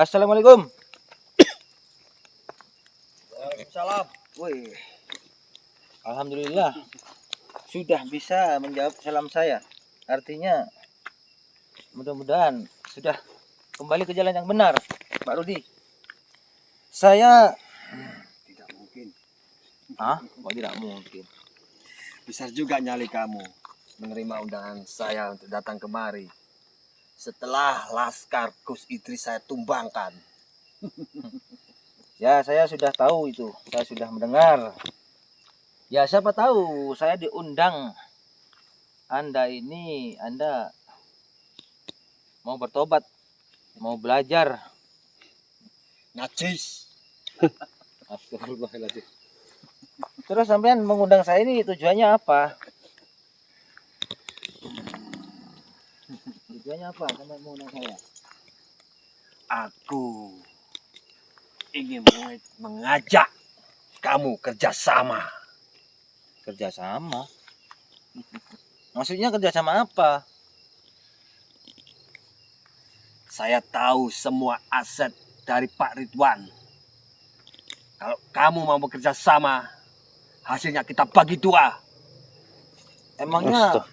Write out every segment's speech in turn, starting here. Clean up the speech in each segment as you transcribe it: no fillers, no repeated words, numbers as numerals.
Assalamualaikum. Waalaikumsalam. Wih, alhamdulillah sudah bisa menjawab salam saya. Artinya mudah-mudahan sudah kembali ke jalan yang benar, Pak Rudi. Saya Tidak mungkin. Kok tidak mungkin? Besar juga nyali kamu menerima undangan saya untuk datang kemari. Setelah Laskar Gus Idris saya tumbangkan. Ya, saya sudah tahu itu. Saya sudah mendengar. Ya, siapa tahu saya diundang. Anda mau bertobat, mau belajar. Najis. Astagfirullahaladzim. Terus sampean mengundang saya ini tujuannya apa? Tujuannya apa sampean mengundang saya? Aku ingin mengajak kamu kerjasama. Kerjasama? Maksudnya kerjasama apa? Saya tahu semua aset dari Pak Ridwan. Kalau kamu mau bekerja sama, hasilnya kita bagi dua. Emangnya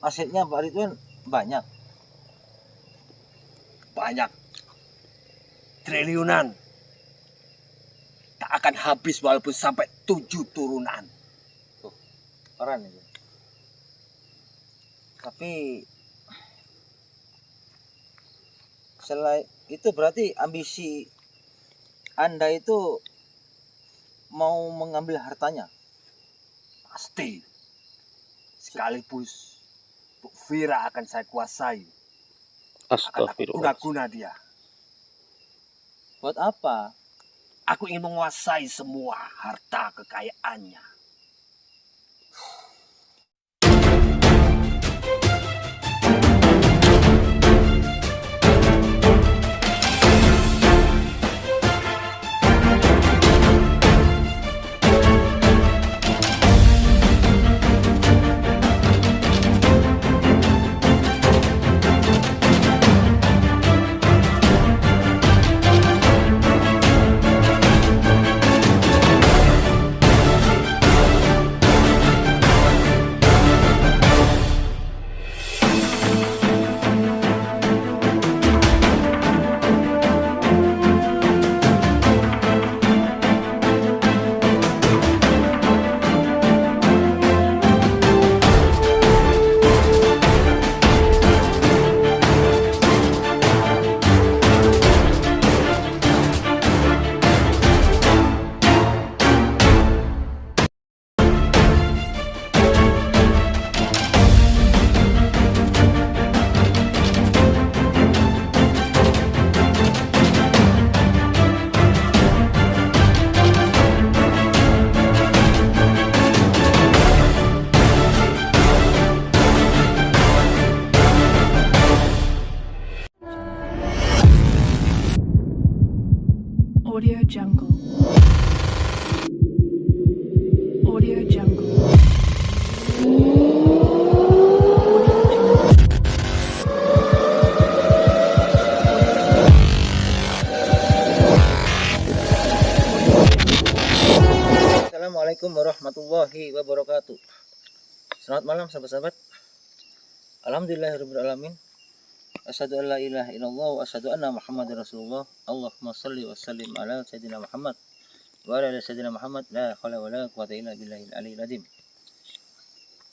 asetnya Pak Ridwan banyak? Banyak. Triliunan. Tak akan habis walaupun sampai 7 turunan. Keren itu. Tapi selain itu berarti ambisi Anda itu mau mengambil hartanya? Pasti. Sekaligus Bu Vira akan saya kuasai. Akan aku guna-guna dia. Buat apa? Aku ingin menguasai semua harta kekayaannya. Audio Jungle. Audio Jungle. Audio Jungle. Assalamualaikum warahmatullahi wabarakatuh. Selamat malam sahabat-sahabat. Alhamdulillahirabbil alamin. Asyhadu an la ilaha illallah wa asyhadu anna Muhammadar Rasulullah. Allahumma shalli wa sallim ala sayyidina Muhammad wa ala sayyidina Muhammad. La haula wala quwwata illa billahil aliyil azim.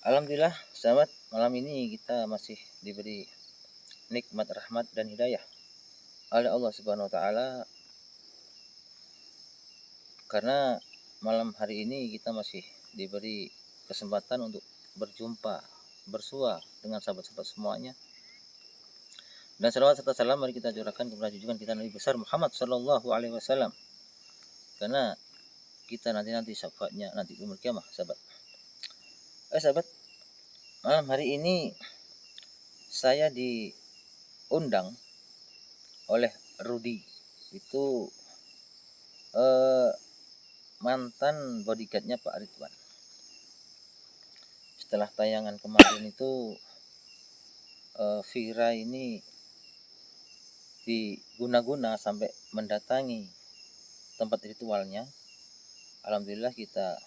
Alhamdulillah sahabat, malam ini kita masih diberi nikmat rahmat dan hidayah oleh Allah Subhanahu wa taala, karena malam hari ini kita masih diberi kesempatan untuk berjumpa, bersua dengan sahabat-sahabat semuanya. Dan salawat serta salam mari kita curahkan kepada junjungan kita Nabi besar Muhammad sallallahu alaihi wasallam. Karena kita nanti syafaatnya nanti di yaumul kiamah, sahabat. Sahabat, malam hari ini saya diundang oleh Rudi. Itu mantan bodyguardnya Pak Ridwan. Setelah tayangan kemarin itu Vira ini diguna-guna sampai mendatangi tempat ritualnya, alhamdulillah kita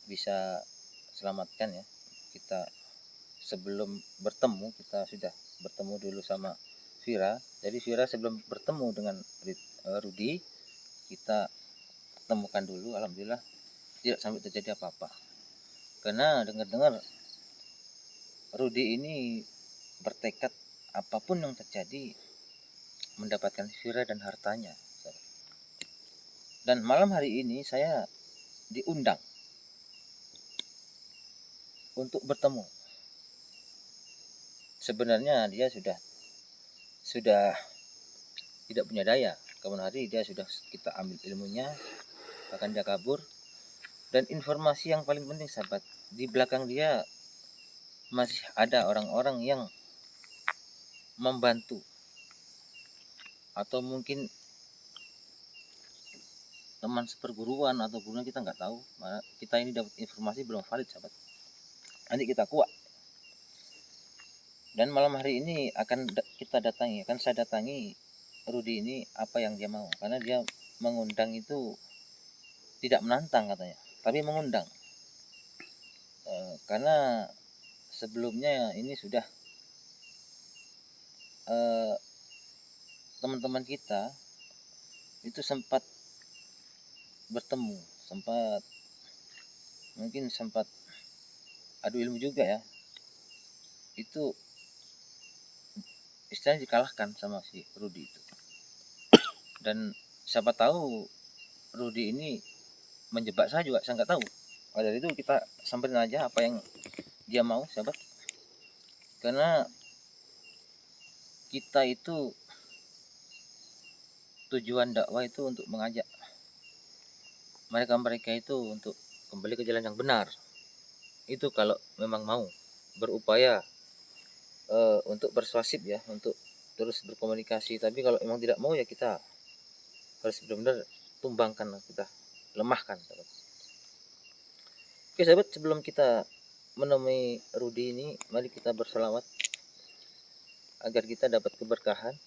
bisa selamatkan ya. Kita sebelum bertemu, kita sudah bertemu dulu sama Vira. Jadi Vira sebelum bertemu dengan Rudi, kita temukan dulu, alhamdulillah tidak sampai terjadi apa-apa. Karena dengar-dengar Rudi ini bertekad apapun yang terjadi mendapatkan Vira dan hartanya. Dan malam hari ini saya diundang untuk bertemu. Sebenarnya dia sudah tidak punya daya. Kemudian hari dia sudah kita ambil ilmunya, bahkan dia kabur. Dan informasi yang paling penting sahabat, di belakang dia masih ada orang-orang yang membantu, atau mungkin teman seperguruan atau gurunya, kita nggak tahu. Kita ini dapat informasi belum valid sahabat. Nanti kita kuat. Dan malam hari ini akan saya datangi Rudi ini apa yang dia mau. Karena dia mengundang itu tidak menantang katanya, tapi mengundang. Karena sebelumnya ini sudah teman-teman kita itu sempat bertemu, sempat adu ilmu juga ya. Itu istilahnya dikalahkan sama si Rudi itu. Dan siapa tahu Rudi ini menjebak saya juga, saya nggak tahu. Dari itu kita samperin aja apa yang dia mau sahabat. Karena kita itu tujuan dakwah itu untuk mengajak mereka itu untuk kembali ke jalan yang benar. Itu kalau memang mau berupaya untuk persuasif ya, untuk terus berkomunikasi. Tapi kalau memang tidak mau ya kita harus benar-benar tumbangkan, kita lemahkan sahabat. Oke sahabat, sebelum kita menemui Rudi ini, mari kita berselawat agar kita dapat keberkahan,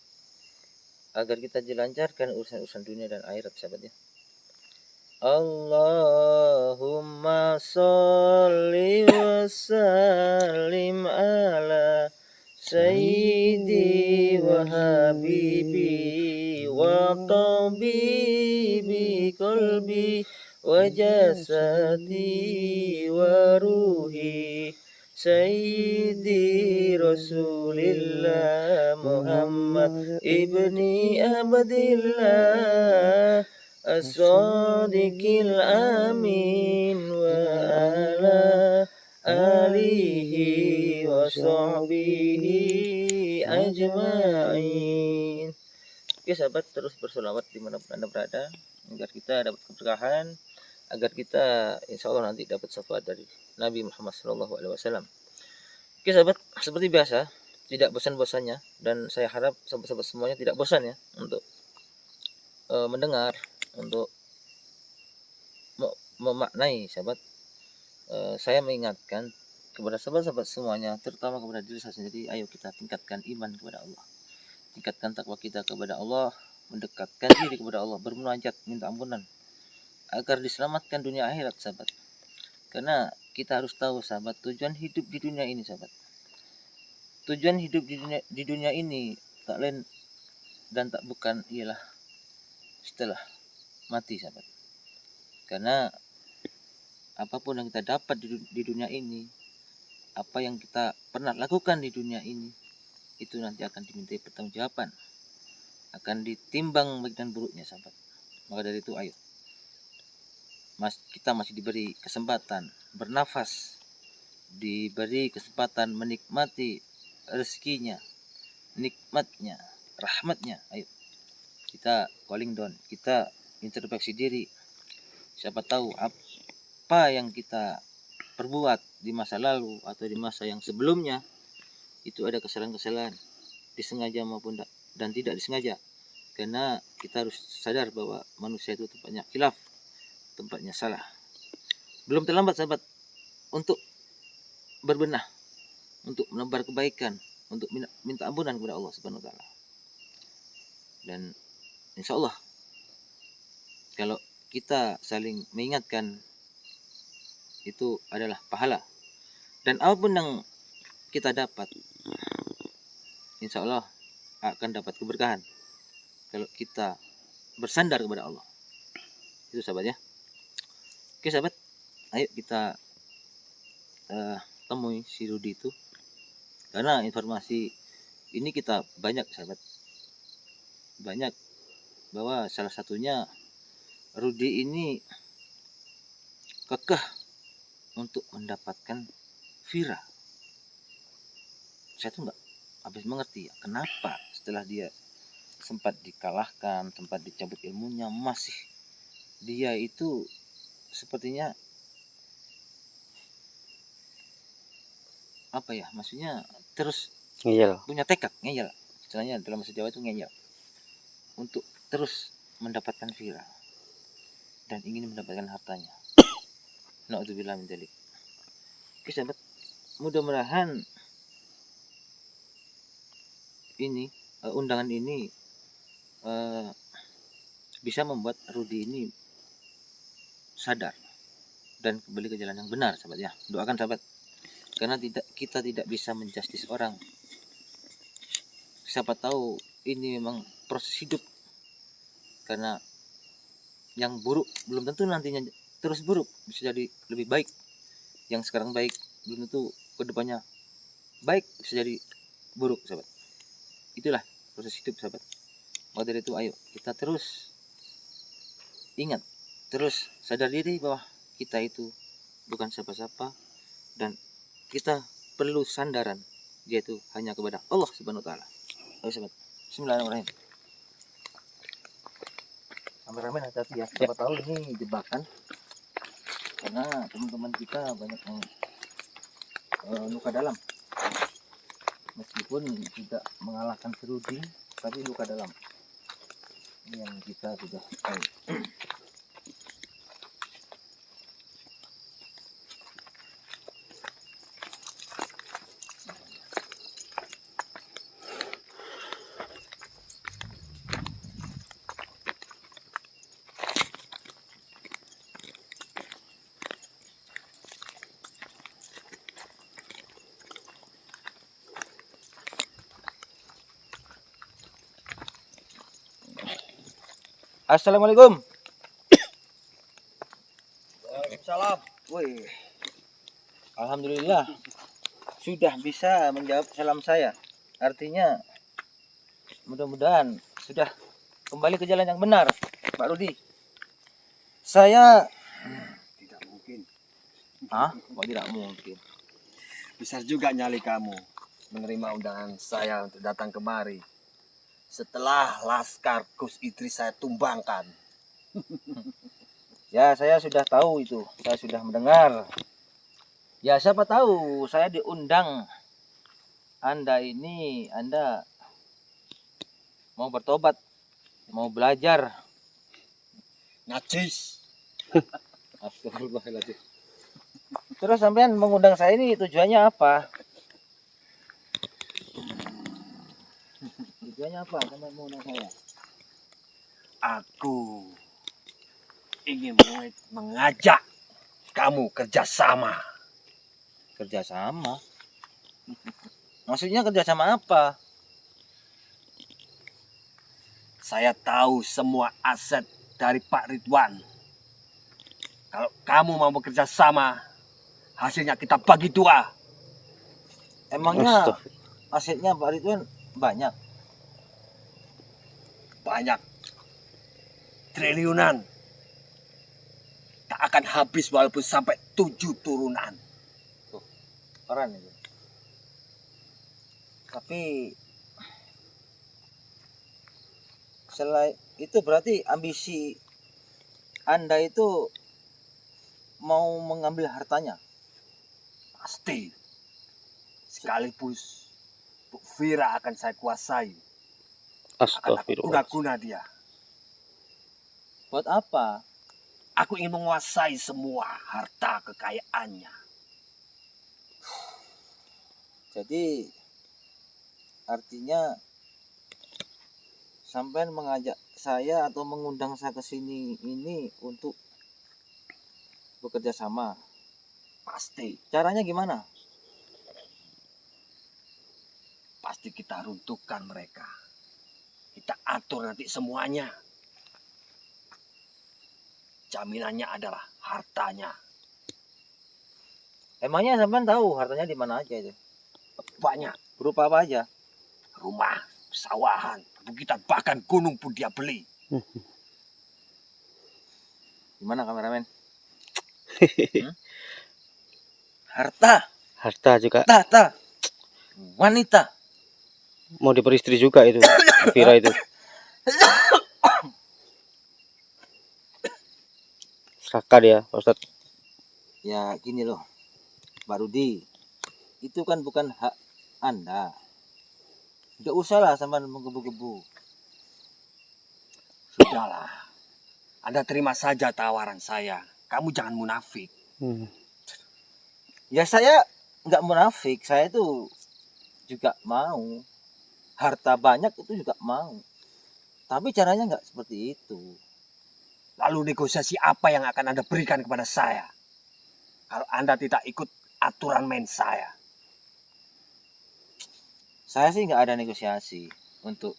agar kita dilancarkan urusan-urusan dunia dan akhirat sahabat ya. Allahumma sholli wa sallim ala sayyidi wa habibi wa tabibi qalbi wa jasadi wa ruhi sayyidi rasulillah Muhammad ibni Abdillah as-sadiqil amin wa ala alihi wa sahbihi ajma'in. Oke sahabat, terus bersolawat dimanapun Anda berada, agar kita dapat keberkahan, agar kita insya Allah nanti dapat syafaat dari Nabi Muhammad SAW. Oke sahabat, seperti biasa tidak bosan-bosannya, dan saya harap sahabat-sahabat semuanya tidak bosan ya untuk mendengar, untuk memaknai sahabat. Saya mengingatkan kepada sahabat-sahabat semuanya, terutama kepada diri saya sendiri, ayo kita tingkatkan iman kepada Allah, tingkatkan takwa kita kepada Allah, mendekatkan diri kepada Allah, bermunajat, minta ampunan agar diselamatkan dunia akhirat sahabat. Karena kita harus tahu sahabat, tujuan hidup di dunia ini sahabat, tujuan hidup di dunia ini tak lain dan tak bukan ialah setelah mati sahabat. Karena apapun yang kita dapat di dunia ini, apa yang kita pernah lakukan di dunia ini, itu nanti akan dimintai pertanggungjawaban, akan ditimbang baik dan buruknya sahabat. Maka dari itu ayo, kita masih diberi kesempatan bernafas, diberi kesempatan menikmati rezekinya, nikmatnya, rahmatnya. Ayo kita calling down, kita introspeksi diri. Siapa tahu apa yang kita perbuat di masa lalu atau di masa yang sebelumnya itu ada kesalahan-kesalahan, disengaja maupun dan tidak disengaja. Karena kita harus sadar bahwa manusia itu tempatnya khilaf, tempatnya salah. Belum terlambat sahabat untuk berbenah, untuk menebar kebaikan, untuk minta ampunan kepada Allah Subhanahu wa taala. Dan insya Allah kalau kita saling mengingatkan itu adalah pahala. Dan apapun yang kita dapat, insya Allah akan dapat keberkahan kalau kita bersandar kepada Allah. Itu sahabat ya. Oke sahabat, ayo kita temui si Rudi itu, karena informasi ini kita banyak sahabat, banyak bahwa salah satunya Rudi ini kekeh untuk mendapatkan Vira. Saya tuh nggak habis mengerti ya, kenapa setelah dia sempat dikalahkan, sempat dicabut ilmunya, masih dia itu sepertinya apa ya, maksudnya terus punya tekad, ngeyel, istilahnya dalam bahasa Jawa itu ngeyel untuk terus mendapatkan Vira dan ingin mendapatkan hartanya. Na'udzubillah min dzalik. Oke sahabat, mudah-mudahan ini undangan ini bisa membuat Rudi ini sadar dan kembali ke jalan yang benar sahabat ya. Doakan sahabat, karena kita tidak bisa menjustis orang. Siapa tahu ini memang proses hidup, karena yang buruk belum tentu nantinya terus buruk, bisa jadi lebih baik. Yang sekarang baik belum tentu kedepannya baik, bisa jadi buruk sahabat. Itulah proses hidup sahabat. Maka dari itu ayo kita terus ingat, terus sadar diri bahwa kita itu bukan siapa-siapa dan kita perlu sandaran, yaitu hanya kepada Allah Subhanahu wa taala. Ayo sahabat, bismillahirrahmanirrahim. Kameramen hati-hati ya, siapa tahu ini jebakan, karena teman-teman kita banyak yang luka dalam, meskipun tidak mengalahkan Rudi, tapi luka dalam yang kita sudah tahu. Assalamualaikum. Waalaikumsalam. Woi, alhamdulillah sudah bisa menjawab salam saya. Artinya mudah-mudahan sudah kembali ke jalan yang benar, Pak Rudi. Saya Tidak mungkin. kok tidak mungkin. Besar juga nyali kamu menerima undangan saya untuk datang kemari. Setelah Laskar Gus Idris saya tumbangkan. Ya, saya sudah tahu itu. Saya sudah mendengar. Ya, siapa tahu saya diundang. Anda mau bertobat, mau belajar. Najis. Astagfirullahaladzim. Terus sampean mengundang saya ini tujuannya apa? Tujuannya apa sampean mengundang saya? Aku ingin mengajak kamu kerjasama. Kerjasama? Maksudnya kerjasama apa? Saya tahu semua aset dari Pak Ridwan. Kalau kamu mau bekerja sama, hasilnya kita bagi dua. Emangnya asetnya Pak Ridwan banyak? Banyak. Triliunan. Tak akan habis walaupun sampai 7 turunan. Keren itu. Tapi selain itu berarti ambisi Anda itu mau mengambil hartanya? Pasti. Sekaligus Bu Vira akan saya kuasai. Akan aku guna-guna dia. Buat apa? Aku ingin menguasai semua harta kekayaannya. Jadi artinya sampean mengajak saya atau mengundang saya ke sini ini untuk bekerja sama. Pasti, Caranya gimana? pasti kita runtuhkan mereka. Kita atur nanti semuanya. Jaminannya adalah hartanya. Emangnya sampean tahu hartanya di mana aja itu? Banyak Berupa apa aja? rumah, sawahan, perbukitan, bahkan gunung pun dia beli. Gimana kameramen? Harta, Harta juga tahta, wanita. mau diperistri juga itu. Vira itu. Serakah dia, Pak Ustadz. Ya gini loh, Pak Rudi. Itu kan bukan hak Anda. Nggak usah lah sampean menggebu-gebu. Sudahlah, Anda terima saja tawaran saya. Kamu jangan munafik. Ya saya nggak munafik, saya itu juga mau. Harta banyak itu juga mau. Tapi caranya nggak seperti itu. Lalu negosiasi apa yang akan Anda berikan kepada saya? Kalau Anda tidak ikut aturan main saya. Saya sih nggak ada negosiasi untuk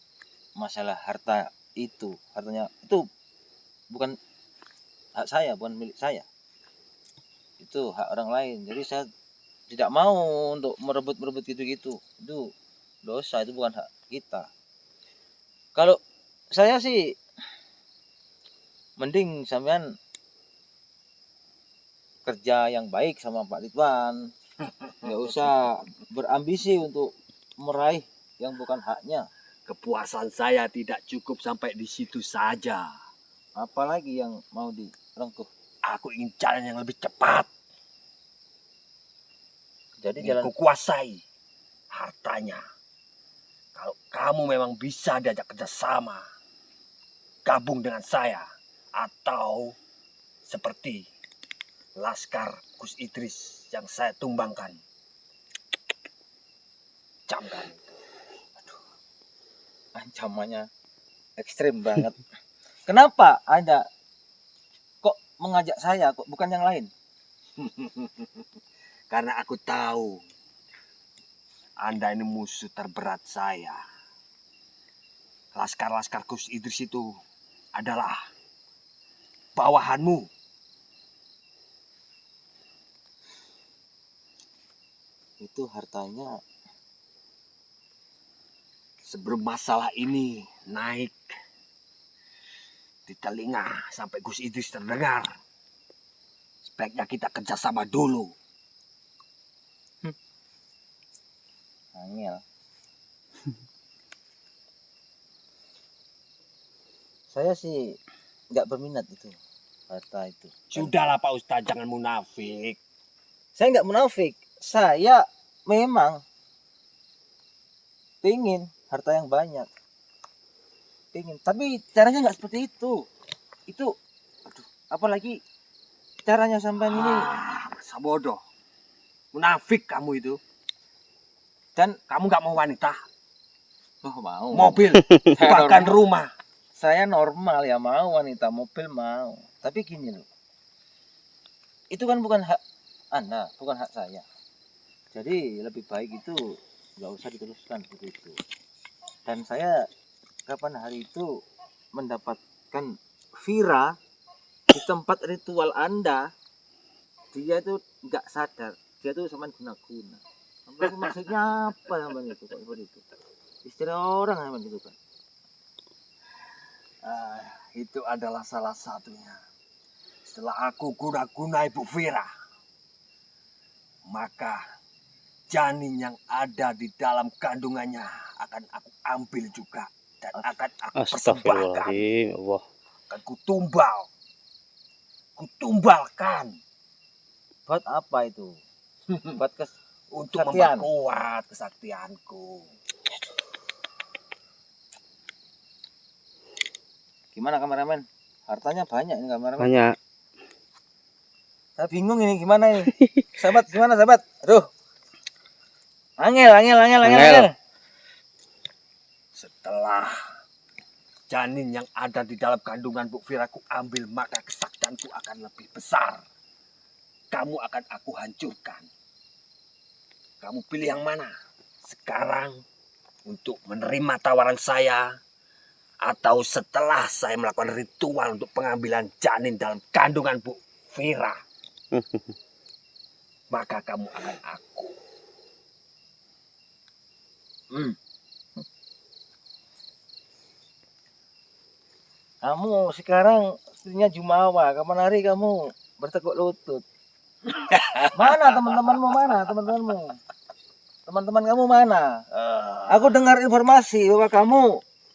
masalah harta itu. Hartanya itu bukan hak saya, bukan milik saya. Itu hak orang lain. Jadi saya tidak mau untuk merebut-merebut gitu-gitu. Itu dosa, itu bukan hak kita. Kalau saya sih mending sampean kerja yang baik sama Pak Ridwan. Nggak usah berambisi untuk meraih yang bukan haknya. Kepuasan saya tidak cukup sampai di situ saja. Apalagi yang mau direngkuh. Aku ingin jalan yang lebih cepat. Jadi Ingin jalan kuasai hartanya. Kalau kamu memang bisa diajak kerjasama, gabung dengan saya. Atau seperti Laskar Gus Idris yang saya tumbangkan. Camkan itu. ancamannya ekstrim banget. Kenapa Anda kok mengajak saya, kok bukan yang lain? Karena aku tahu Anda ini musuh terberat saya. Laskar-laskar Gus Idris itu adalah bawahanmu. Itu hartanya Sebelum masalah ini naik di telinga sampai Gus Idris terdengar, sebaiknya kita kerjasama dulu. angel. Saya sih nggak berminat itu harta itu. Sudahlah Pak Ustadz, jangan munafik. Saya nggak munafik. Saya memang pingin harta yang banyak. Pingin. Tapi caranya nggak seperti itu. Itu, aduh, apalagi caranya sampean ini. Masa bodoh. Munafik kamu itu. Dan Kamu nggak mau wanita, oh, mau. mobil, bahkan rumah. Saya normal ya, mau wanita, mobil mau. Tapi gini loh. Itu kan bukan hak Anda, bukan hak saya. Jadi lebih baik itu nggak usah diteruskan seperti itu. Dan saya kapan hari itu mendapatkan Vira di tempat ritual Anda, dia itu nggak sadar, dia tuh sama guna-guna. Sampai maksudnya apa sampai itu kok seperti itu? Istilah orang sampai gitu kan? Itu adalah salah satunya. Setelah aku guna-guna Ibu Vira, maka janin yang ada di dalam kandungannya akan aku ambil juga dan akan aku persembahkan. Astagfirullahaladzim, Allah. Akan kutumbalkan Buat apa itu? Buat untuk Kesaktian. memperkuat kesaktianku. Gimana kameramen? Hartanya banyak ini kameramen. Banyak. Saya bingung ini gimana ini. Sahabat, gimana sahabat? Aduh. Angel. Setelah janin yang ada di dalam kandungan Bu Fira ku ambil, maka kesaktianku akan lebih besar. Kamu akan aku hancurkan. Kamu pilih yang mana? Sekarang untuk menerima tawaran saya, atau setelah saya melakukan ritual untuk pengambilan janin dalam kandungan Bu Fira, maka kamu akan aku. Kamu sekarang istrinya Jumawa, kapan hari kamu bertekuk lutut? Mana teman-temanmu, mana teman-temanmu? Teman-teman kamu mana? Aku dengar informasi bahwa kamu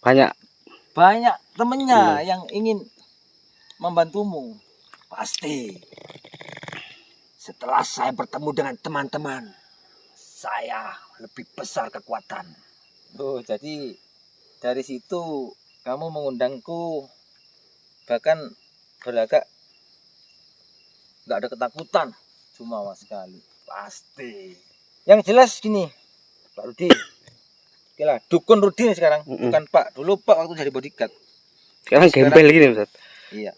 Banyak. banyak temennya yang ingin membantumu. Pasti. Setelah saya bertemu dengan teman-teman, saya lebih besar kekuatan. Oh, jadi dari situ kamu mengundangku, bahkan beragak nggak ada ketakutan, Jumawa sekali. Pasti. Yang jelas gini, Pak Rudi. Oke lah, Dukun Rudi nih sekarang, bukan Pak. Dulu Pak waktu jadi bodyguard. Sekarang gembel gini Ustaz. Iya.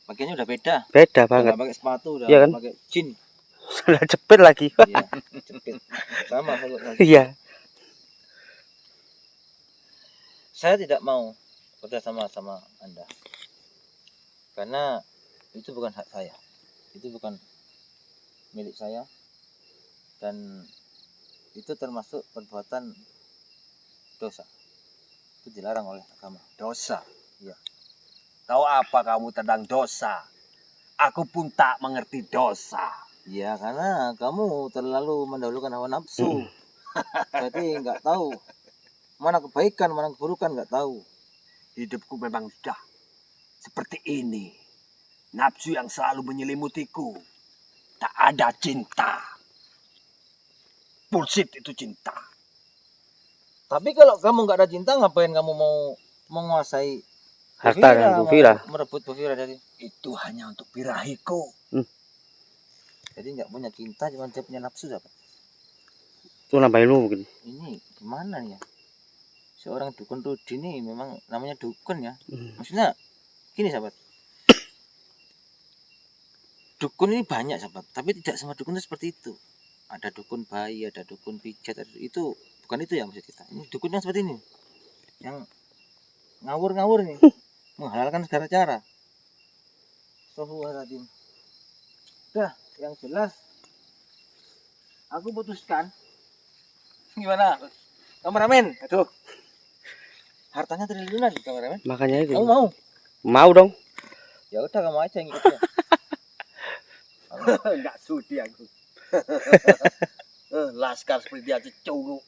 Pakaiannya udah beda. Beda Udah banget. nggak pakai sepatu, udah Iya kan? pakai jin. Sudah cepet lagi. Iya, jepit. Sama kalau Iya. saya tidak mau bekerjasama sama Anda. Karena itu bukan hak saya. Itu bukan milik saya. Dan itu termasuk perbuatan dosa. Itu dilarang oleh agama. Dosa. Iya. Tahu apa kamu tentang dosa? Aku pun tak mengerti dosa. Iya, karena kamu terlalu mendahulukan hawa nafsu. Jadi nggak tahu mana kebaikan, mana keburukan, nggak tahu. Hidupku memang sudah seperti ini. Nafsu yang selalu menyelimutiku. Tak ada cinta. Bullshit itu cinta. Tapi kalau kamu nggak ada cinta, ngapain kamu mau menguasai Harta dan Bu Fira. merebut Bu Fira dari? Itu hanya untuk birahiku. Jadi nggak punya cinta, cuma dia punya nafsu, sahabat. Itu nambah ilmu mungkin. Ini gimana nih ya? Seorang dukun Rudi ini memang namanya dukun ya. Maksudnya gini, sahabat. Dukun ini banyak, sahabat, tapi tidak semua dukun itu seperti itu. Ada dukun bayi, ada dukun pijat, itu bukan itu ya maksud kita. Ini dukun yang seperti ini, yang ngawur-ngawur nih, menghalalkan segala cara. Astagfirullahaladzim. Udah, yang jelas aku putuskan. Gimana, kameramen? Aduh, hartanya triliunan, kameramen. Makanya itu. Kamu mau? Mau dong. Ya udah, kamu aja yang ikutnya. Enggak sudi aku. Laskar seperti dia aja cowok.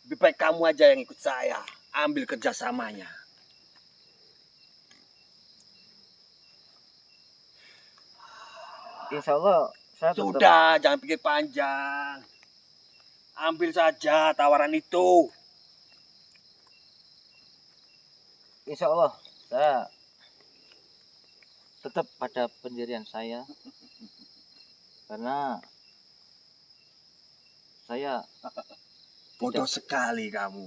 Lebih baik kamu aja yang ikut saya. Ambil kerjasamanya. Insya Allah saya tetap. Sudah, jangan pikir panjang. Ambil saja tawaran itu. Insya Allah saya tetap pada pendirian saya, karena saya Bodoh sekali kamu.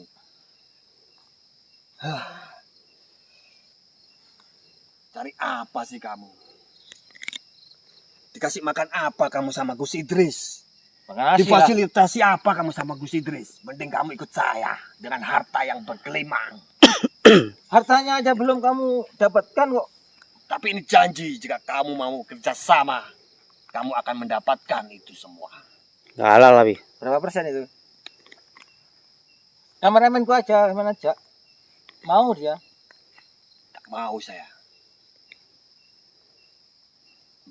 Cari apa sih kamu? Dikasih makan apa kamu sama Gus Idris? makasih lah. Difasilitasi apa kamu sama Gus Idris? Mending kamu ikut saya dengan harta yang bergelimang. Hartanya aja belum kamu dapatkan kok. Tapi ini janji, jika kamu mau kerjasama, kamu akan mendapatkan itu semua. Nggak halal tapi. Berapa persen itu? Kameramenku aja, mana aja. Mau dia? Tak mau saya.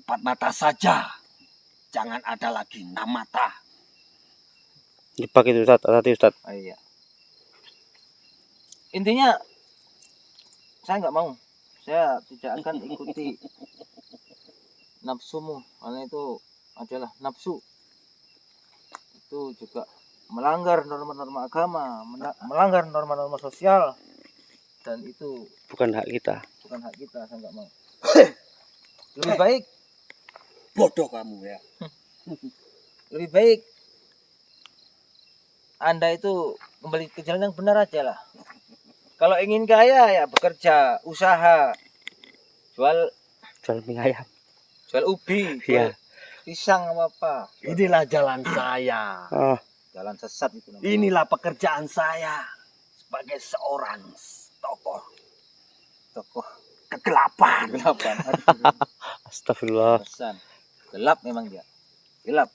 4 mata saja. Jangan ada lagi 6 mata. Jepak itu Ustaz, hati Ustaz. Oh, iya. Intinya saya nggak mau. Saya tidak akan ikuti nafsumu, karena itu adalah nafsu. Itu juga melanggar norma-norma agama, melanggar norma-norma sosial, dan itu Bukan hak kita. bukan hak kita. Saya nggak mau. Lebih baik, Bodoh kamu ya. lebih baik Anda itu kembali ke jalan yang benar aja lah. Kalau ingin kaya ya bekerja, usaha, jual Jual mie ayam. jual ubi, Iya. jual pisang apa. Inilah jalan saya. Oh, Jalan sesat itu namanya. Inilah pekerjaan saya sebagai seorang tokoh Tokoh kegelapan. gelapan. astagfirullah. Pesan. Gelap memang dia. Gelap.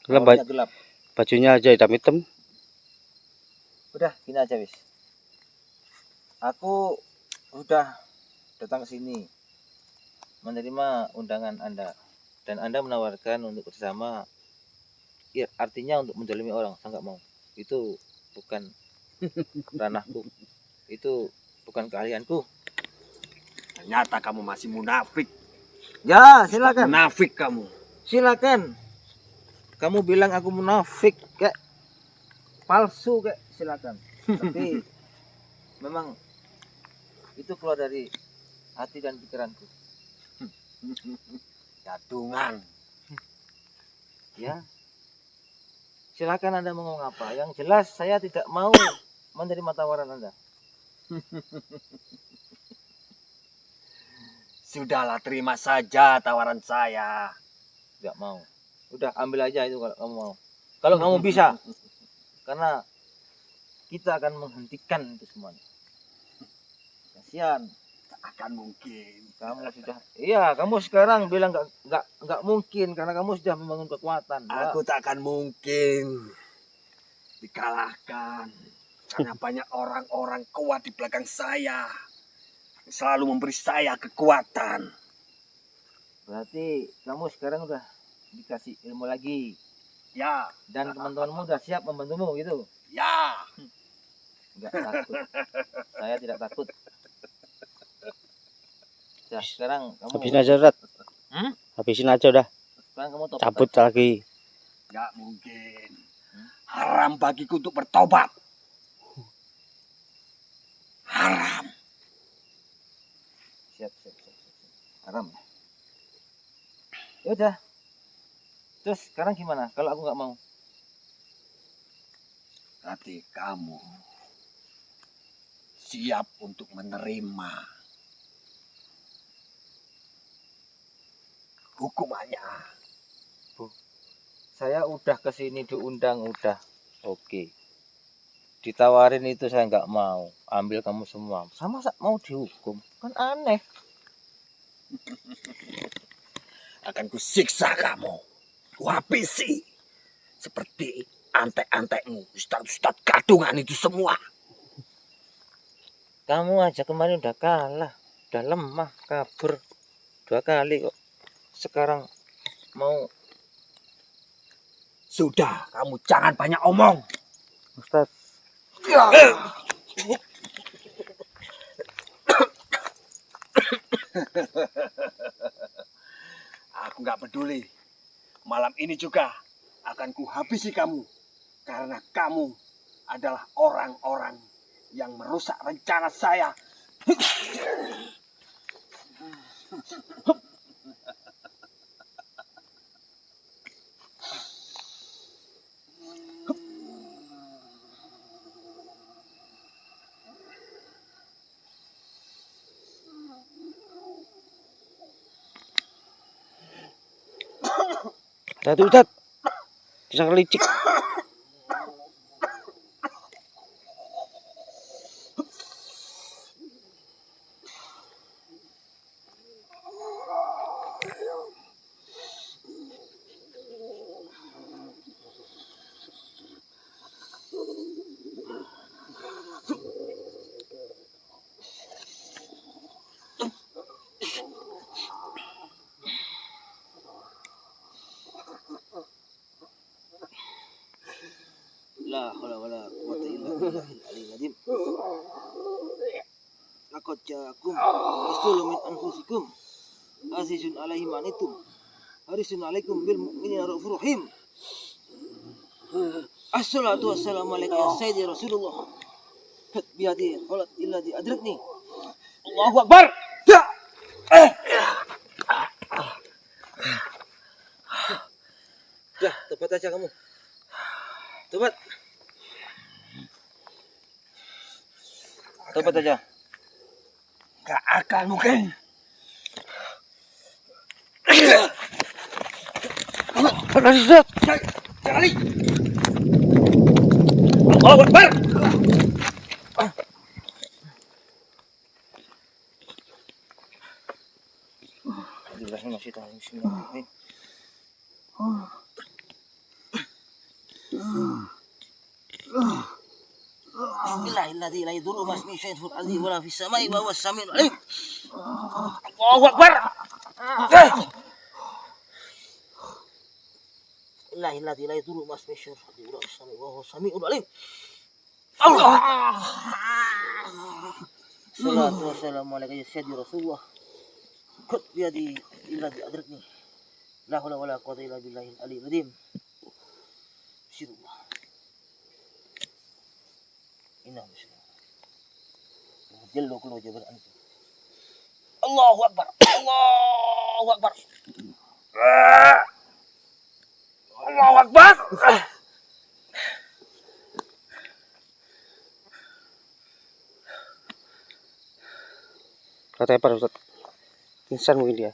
Gelap, Auranya gelap. bajunya aja hitam-hitam. Udah, gini aja wis. Aku udah datang ke sini menerima undangan Anda dan Anda menawarkan untuk bersama. Ya, artinya untuk menzalimi orang, saya nggak mau. Itu bukan ranahku. Itu bukan keahlianku. Ternyata kamu masih munafik. Ya, silakan. Munafik kamu. Silakan. Kamu bilang aku munafik kayak palsu kayak silakan. Tapi memang itu keluar dari hati dan pikiranku. Gadungan. Ya. Silakan Anda mau ngomong apa. Yang jelas saya tidak mau menerima tawaran Anda. Sudahlah, terima saja tawaran saya. Tidak mau. Udah ambil aja itu kalau kamu mau. Kalau kamu bisa. Karena kita akan menghentikan itu semuanya. Kasihan. Tak akan mungkin. Kamu sudah, iya, kamu sekarang bilang nggak mungkin karena kamu sudah membangun kekuatan. Aku tak akan mungkin dikalahkan. Karena banyak orang-orang kuat di belakang saya. Selalu memberi saya kekuatan. Berarti kamu sekarang udah dikasih ilmu lagi Ya, dan teman-temanmu udah siap membantumu gitu. ya. Enggak takut. Saya tidak takut. Ya, sekarang kamu Habisin aja, Rat. Habisin aja udah. sekarang kamu tobat Cabut aja. lagi. Gak mungkin. Haram bagiku untuk bertobat. Haram. Siap. Haram. Ya udah. Terus sekarang gimana? Kalau aku nggak mau? Berarti kamu siap untuk menerima hukumannya. Saya udah kesini diundang udah. Oke. Ditawarin itu saya nggak mau. Ambil kamu semua. Sama mau dihukum. Kan aneh. Akan kusiksa kamu. Kuhabisi. Seperti antek-antekmu. Ustadz-ustadz gadungan itu semua. Kamu aja kemarin udah kalah. Udah lemah. Kabur 2 kali kok. Sekarang mau. Sudah, kamu jangan banyak omong. Ustaz. Aku nggak peduli. Malam ini juga akan kuhabisi kamu. Karena kamu adalah orang-orang yang merusak rencana saya. Hati-hati, Ustaz. Bisa kelicik. La haula wala quwwata illa billahil aliyyil azim. Laqad ja'akum rasulun min anfusikum azizun 'alaihi ma anittum harisun 'alaikum bil mu'minina raufur rahim. Assalatu wassalamu alayka ya sayyidi Rasulullah. Biadi khalat illadhi adrakni. Allahu akbar. Dah, tobat aja kamu. Tobat. Tobat aja. Gak akan mungkin. Lari Ustaz. Cari. Allahu Akbar. Bismillahirrahmanirrahim. Bismillahirrahmanirrahim. La yadurru ma ismihi syai'un fil ardi wala fis samai wa huwas samiul alim. Allahu Akbar. Bismillahirrahmanirrahim. La yadurru ma ismihi syai'un fil ardi wala fis samai wa huwas samiul alim. Allah. Salatu wassalamu ala sayyidi Rasulullah. Kut biyadi illa bi adrakni. La haula wala quwwata illa billahil aliyyil azim. Bismillah. Inna bismillah. Jallu kullu jabal antum. Allahu Akbar. Allahu Akbar. Allahu Akbar. Ketepar Ustaz. Insan mungkin dia.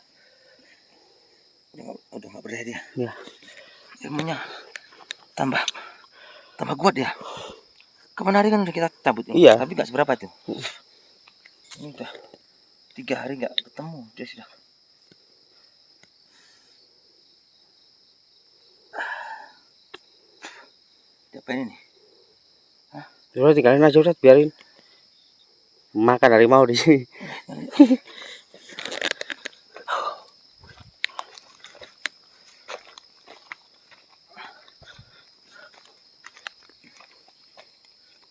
Udah nggak berdaya dia. Ya. Ilmunya tambah kuat dia. Kemarin hari kan udah kita cabut ya. Iya. Tapi nggak seberapa tuh. Ini udah 3 hari nggak ketemu dia sudah. Diapain ini? Udah tinggalin aja Ustaz, biarin. Makan harimau di sini.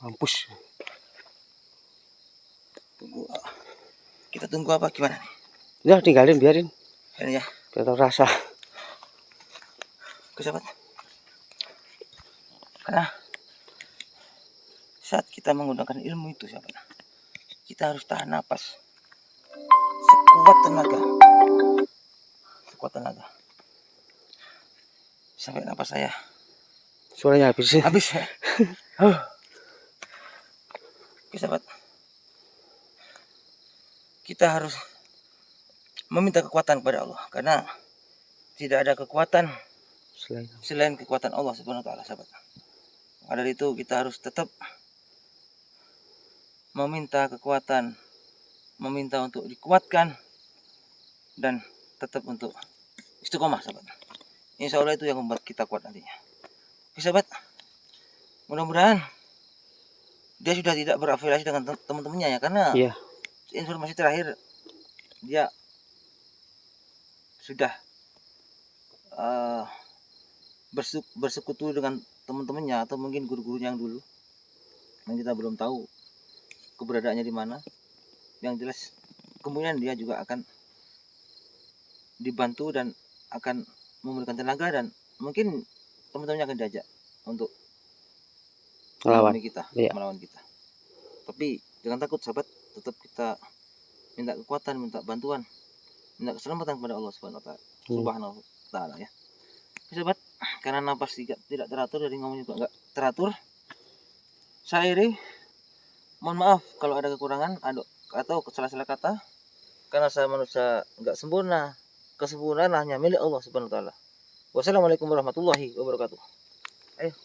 Mampus. Kita tunggu apa gimana nih? Udah tinggalin, biarin. Ini ya, Biar tahu rasa. ke sahabat. Karena saat kita menggunakan ilmu itu sahabat, kita harus tahan napas sekuat tenaga sampai napas saya Suaranya habis sih. habis ya. Oke sahabat, kita harus meminta kekuatan kepada Allah karena tidak ada kekuatan selain kekuatan Allah Subhanahu wa taala sahabat. Maka dari itu kita harus tetap meminta kekuatan, meminta untuk dikuatkan dan tetap untuk istiqomah sahabat. Insya Allah itu yang membuat kita kuat nantinya. Oke sahabat, mudah-mudahan dia sudah tidak berafiliasi dengan teman-temannya ya, karena Iya. informasi terakhir dia sudah bersekutu dengan teman-temannya atau mungkin guru-gurunya yang dulu, yang kita belum tahu keberadaannya di mana. Yang jelas kemudian dia juga akan dibantu dan akan memberikan tenaga dan mungkin teman-temannya akan diajak untuk Melawan. Iya. melawan kita. Tapi jangan takut sahabat, tetap kita minta kekuatan, minta bantuan, minta keselamatan kepada Allah Subhanahu wa taala ya. Oke, sahabat, karena napas tidak teratur dari ngomong juga enggak teratur. Saya iri, mohon maaf kalau ada kekurangan atau salah-salah kata, karena saya manusia enggak sempurna. Kesempurnaan hanya milik Allah Subhanahu wa taala. Wassalamualaikum warahmatullahi wabarakatuh. Ayo.